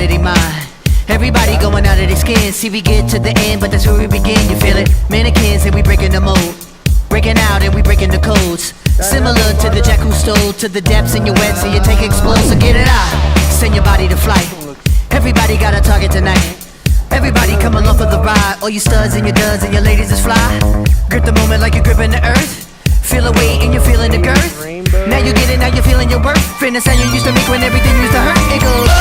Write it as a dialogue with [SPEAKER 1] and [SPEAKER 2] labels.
[SPEAKER 1] of their mind. Everybody going out of their skin. See, we get to the end, but that's where we begin. You feel it? Mannequins and we breaking the mold, breaking out and we breaking the codes. Similar to the jack who stole to the depths in your wet, so you take explode. So get it out, send your body to flight. Everybody got a target tonight. Everybody come along for the ride. All you studs and your duds and your ladies is fly. Grip the moment like you're gripping the earth. Feel the weight and you're feeling the girth. Now you get it, now you're feeling your worth. Feeling the sound you used to make when everything used to hurt. It goes